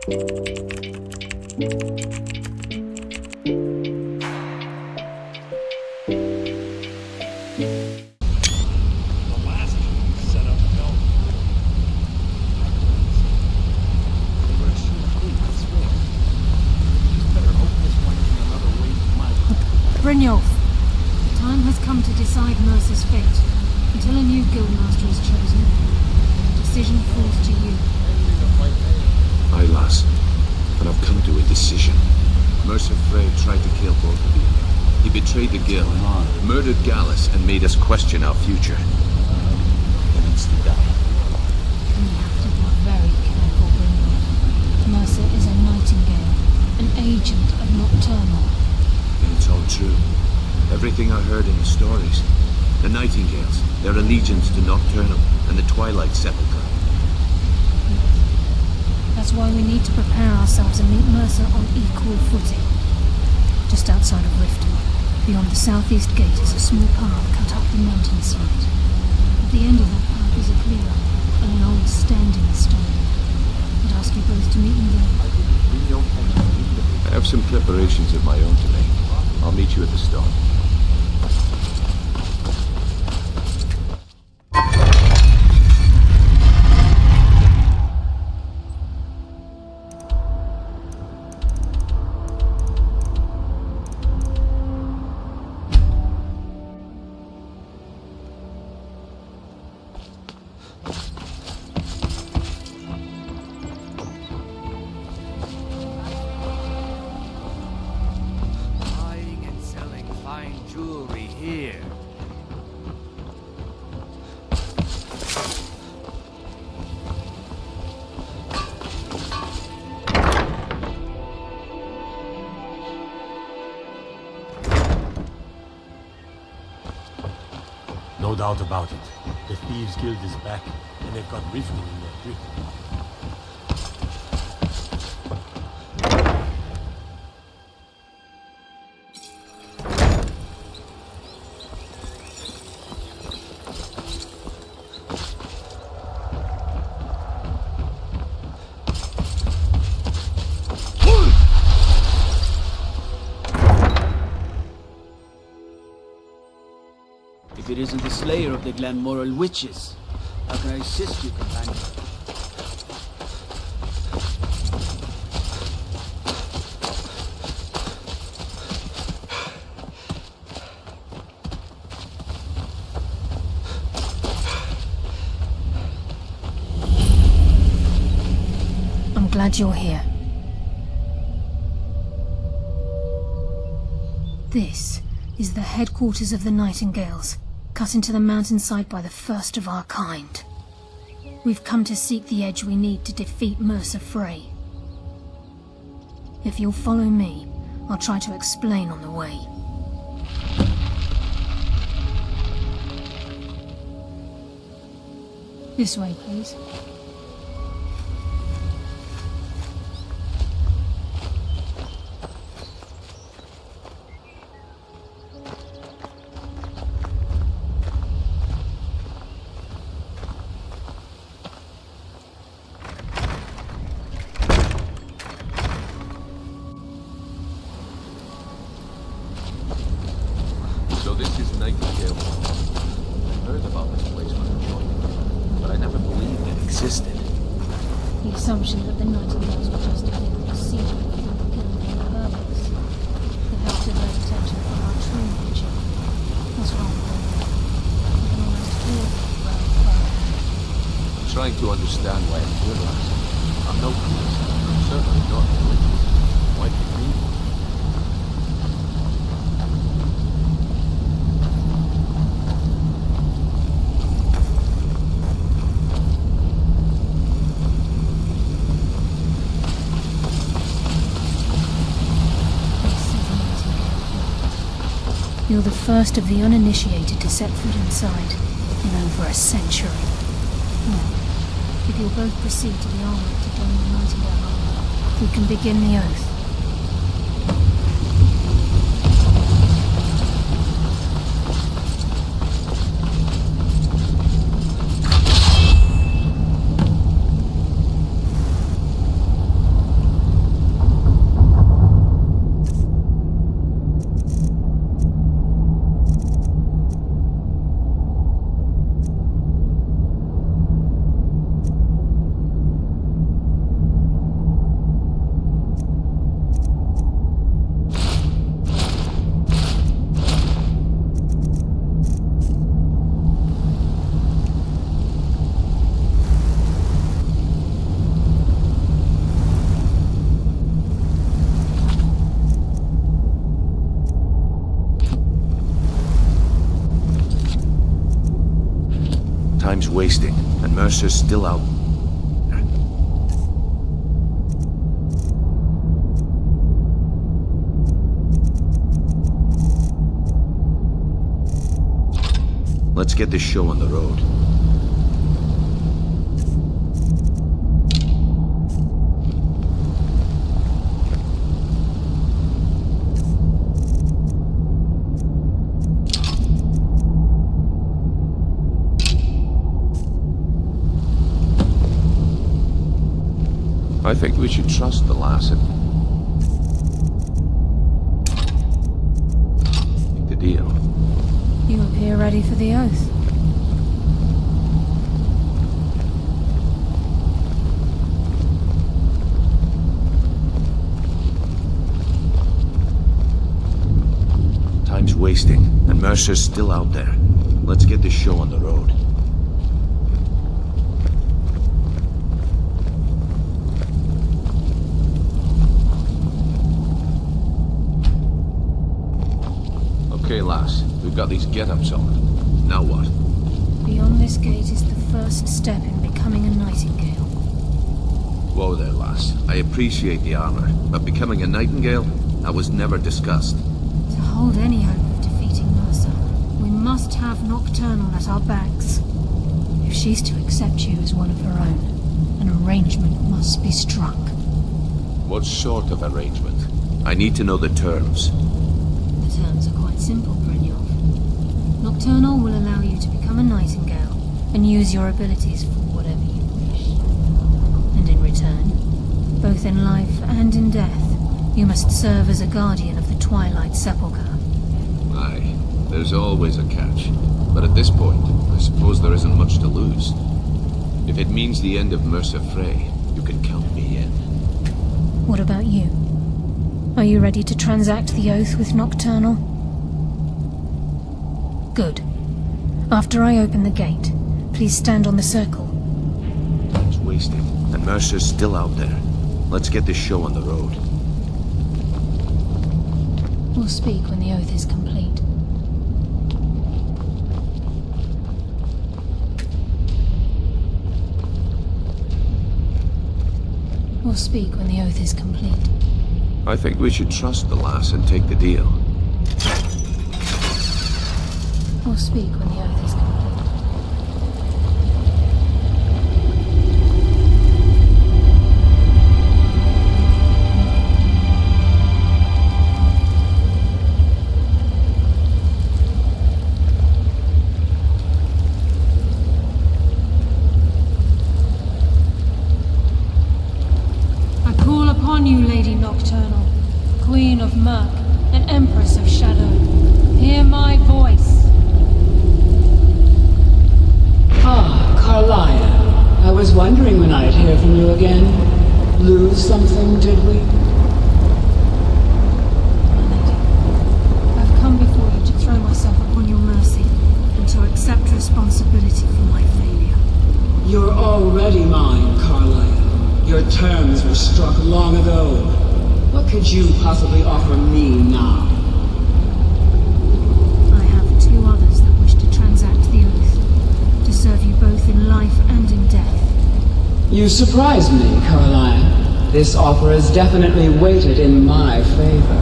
Brynjolf, the time has come to decide Mercer's fate. Until a new guildmaster is chosen, the decision falls to you. Aye, lass, but I've come to a decision. Mercer Frey tried to kill both of you. He betrayed the guild, murdered Gallus, and made us question our future. He needs to die. We have to be very careful, Brynjolf. Mercer is a nightingale, an agent of Nocturnal. It's all true. Everything I heard in the stories. The Nightingales, their allegiance to Nocturnal, and the Twilight Sepulchre. That's why we need to prepare ourselves and meet Mercer on equal footing. Just outside of Riften, beyond the southeast gate, is a small path cut up the mountainside. At the end of that path is a clearing, and an old standing stone. I'd ask you both to meet me there. I have some preparations of my own to make. I'll meet you at the stone. No doubt about it. The Thieves Guild is back, and they've got Riften in their grip. If it isn't the slayer of the Glanmoral witches, how can I assist you, companion? I'm glad you're here. This is the headquarters of the Nightingales, cut into the mountainside by the first of our kind. We've come to seek the edge we need to defeat Mercer Frey. If you'll follow me, I'll try to explain on the way. This way, please. So this is Nightingale. I heard about this place when I joined, but I never believed it existed. The assumption that the Nightingales were just a bit of secret from the guild on purpose. They have to divert attention from our true nature. What's wrong with them? We can almost hear them around the fire. I'm trying to understand why I'm here, lass. I'm no priest. I'm certainly not religious. Why do you need one? You're the first of the uninitiated to set foot inside in over a century. Well, if you'll both proceed to the armory to join the Nightingale army, we can begin the oath. wasting, and Mercer's still out. Let's get this show on the road. I think we should trust the lass and make the deal. You appear ready for the oath. Time's wasting, and Mercer's still out there. Let's get this show on the road. Okay, lass. We've got these get-ups on. Now what? Beyond this gate is the first step in becoming a nightingale. Whoa there, lass. I appreciate the armor, but becoming a nightingale? That was never discussed. To hold any hope of defeating Mercer, we must have Nocturnal at our backs. If she's to accept you as one of her own, an arrangement must be struck. What sort of arrangement? I need to know the terms. The terms are quite simple, Brynjolf. Nocturnal will allow you to become a nightingale and use your abilities for whatever you wish. And in return, both in life and in death, you must serve as a guardian of the Twilight Sepulchre. Aye, there's always a catch. But at this point, I suppose there isn't much to lose. If it means the end of Mercer Frey, you can count me in. What about you? Are you ready to transact the oath with Nocturnal? Good. After I open the gate, please stand on the circle. Time's wasting, and Mercer's still out there. Let's get this show on the road. We'll speak when the oath is complete. We'll speak when the oath is complete. I think we should trust the lass and take the deal. We'll speak when the oath is complete. I call upon you, Lady Nocturnal, Queen of Murk and Empress of Shadow. Hear my voice. Ah, Carlia. I was wondering when I'd hear from you again. Lose something, did we? My lady, I've come before you to throw myself upon your mercy and to accept responsibility for my failure. You're already mine, Carlia. Your terms were struck long ago. What could you possibly offer me now? I have two others that wish to transact the oath, to serve you both in life and in death. You surprise me, Carlia. This offer is definitely weighted in my favor.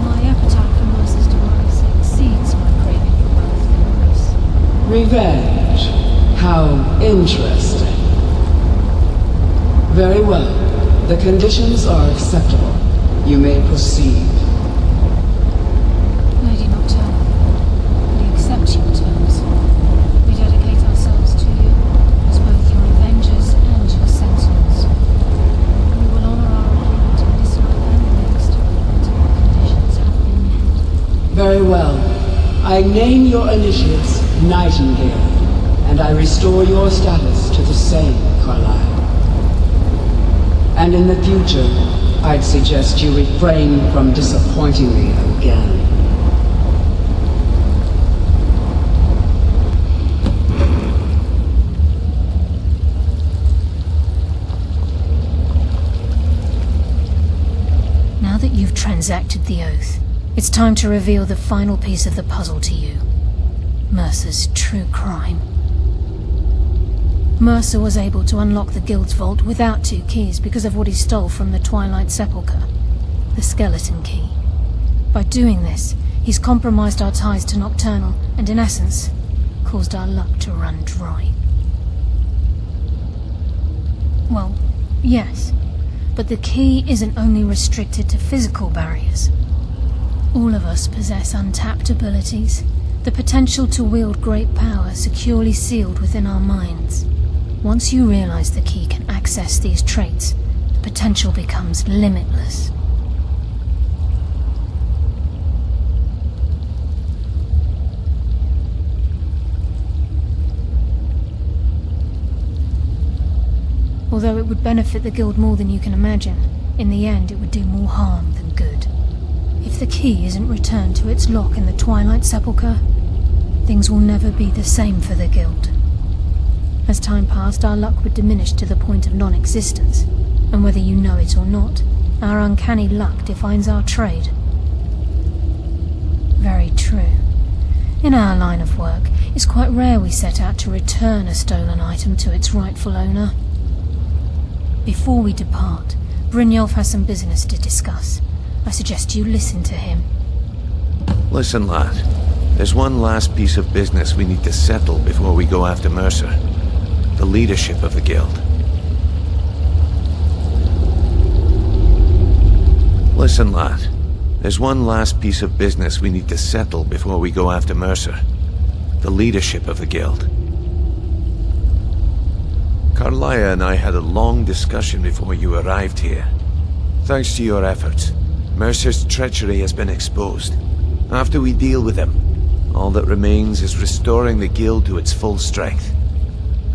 My appetite for Mercer's demise exceeds my craving for both memories. Revenge. How interesting. Very well. The conditions are acceptable. You may proceed. Lady Nocturnal, we accept your terms. We dedicate ourselves to you as both your avengers and your sentinels. We will honor our agreement in this life and the next until our conditions have been met. Very well. I name your initiates Nightingale, and I restore your status to the same, Carlisle. And in the future, I'd suggest you refrain from disappointing me again. Now that you've transacted the oath, it's time to reveal the final piece of the puzzle to you. Mercer's true crime. Mercer was able to unlock the Guild's vault without 2 keys because of what he stole from the Twilight Sepulchre, the skeleton key. By doing this, he's compromised our ties to Nocturnal and, in essence, caused our luck to run dry. Well, yes, but the key isn't only restricted to physical barriers. All of us possess untapped abilities, the potential to wield great power securely sealed within our minds. Once you realize the key can access these traits, the potential becomes limitless. Although it would benefit the Guild more than you can imagine, in the end it would do more harm than good. If the key isn't returned to its lock in the Twilight Sepulchre, things will never be the same for the Guild. As time passed, our luck would diminish to the point of non-existence, and whether you know it or not, our uncanny luck defines our trade. Very true. In our line of work, it's quite rare we set out to return a stolen item to its rightful owner. Before we depart, Brynjolf has some business to discuss. I suggest you listen to him. Listen, lad. There's one last piece of business we need to settle before we go after Mercer. The leadership of the Guild. Listen, lad. There's one last piece of business we need to settle before we go after Mercer. The leadership of the Guild. Carlia and I had a long discussion before you arrived here. Thanks to your efforts, Mercer's treachery has been exposed. After we deal with him, all that remains is restoring the Guild to its full strength.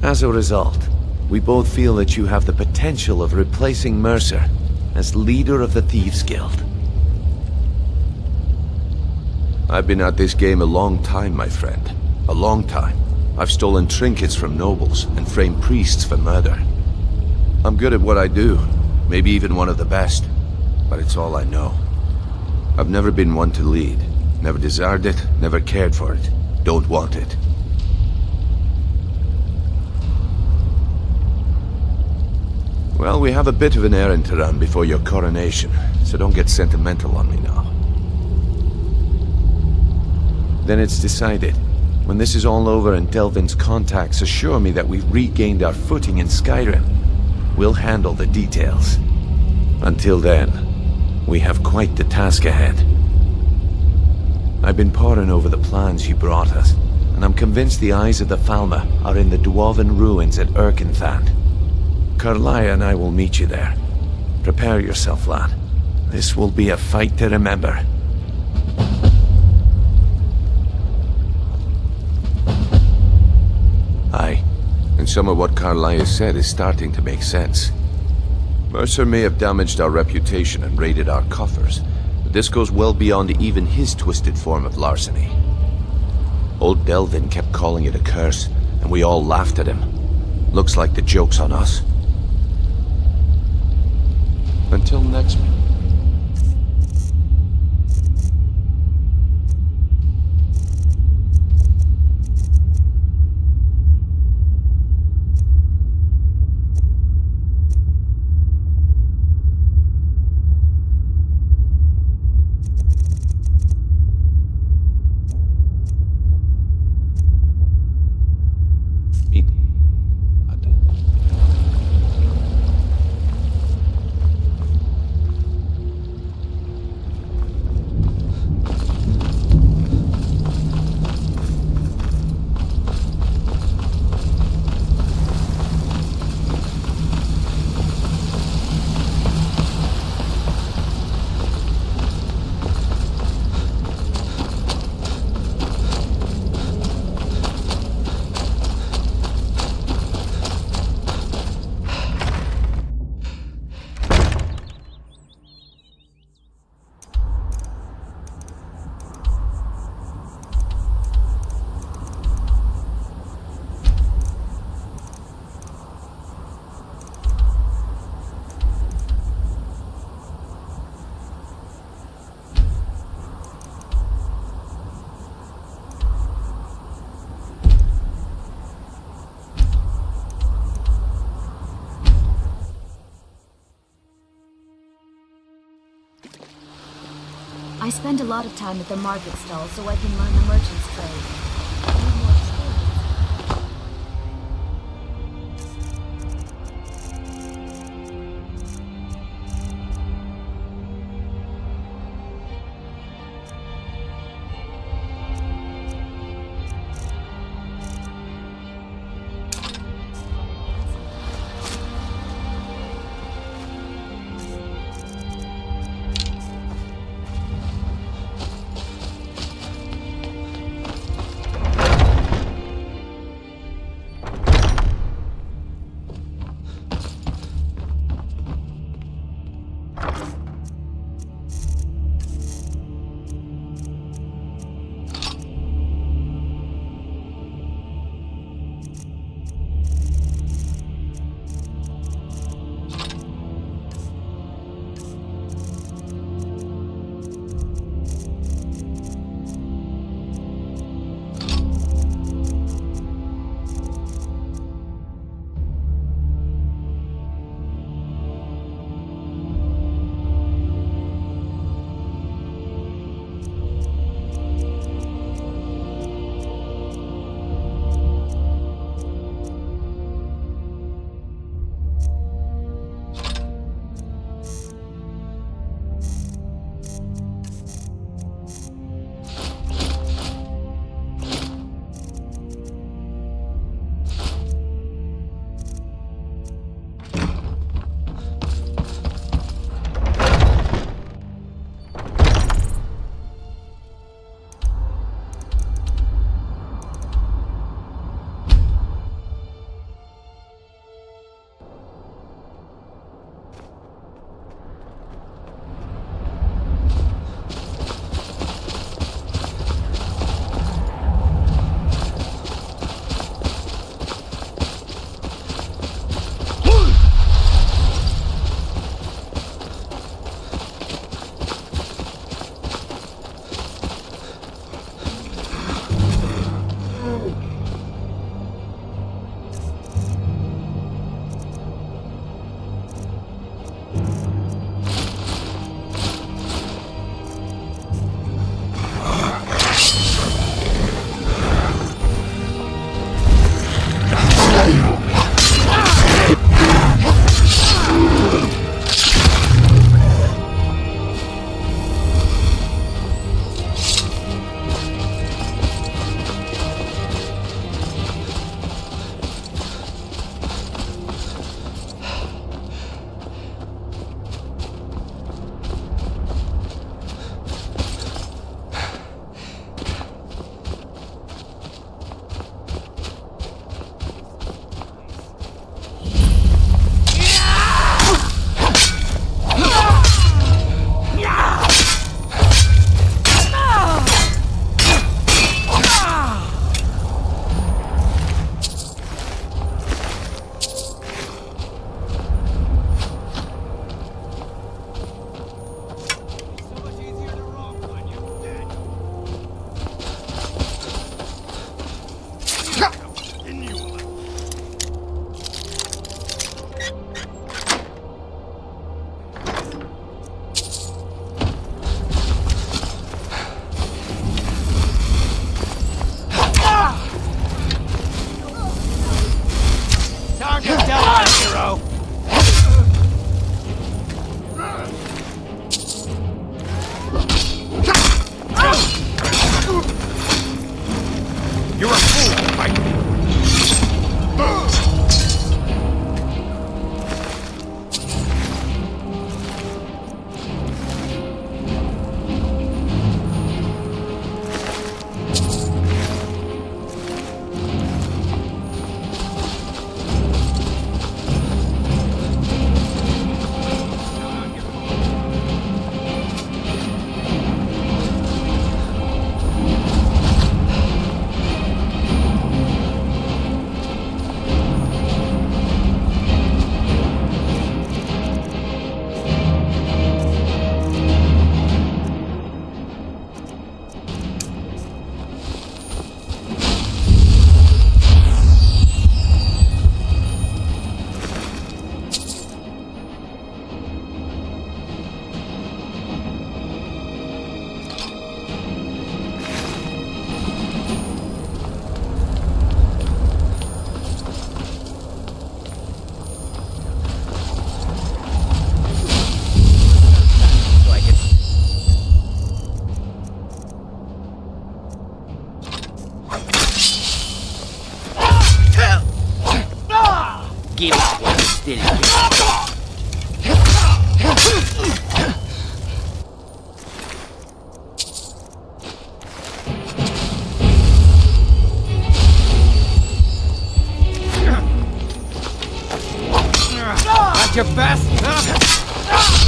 As a result, we both feel that you have the potential of replacing Mercer as leader of the Thieves Guild. I've been at this game a long time, my friend. A long time. I've stolen trinkets from nobles and framed priests for murder. I'm good at what I do, maybe even one of the best, but it's all I know. I've never been one to lead, never desired it, never cared for it, don't want it. Well, we have a bit of an errand to run before your coronation, so don't get sentimental on me now. Then it's decided. When this is all over and Delvin's contacts assure me that we've regained our footing in Skyrim, we'll handle the details. Until then, we have quite the task ahead. I've been poring over the plans you brought us, and I'm convinced the eyes of the Falmer are in the Dwarven ruins at Erkenthand. Carlia and I will meet you there. Prepare yourself, lad. This will be a fight to remember. Aye, and some of what Carlia said is starting to make sense. Mercer may have damaged our reputation and raided our coffers, but this goes well beyond even his twisted form of larceny. Old Delvin kept calling it a curse, and we all laughed at him. Looks like the joke's on us. Until next... I spend a lot of time at the market stall so I can learn the merchant's trade. I need more experience. Give it while it's still in. At your best, huh?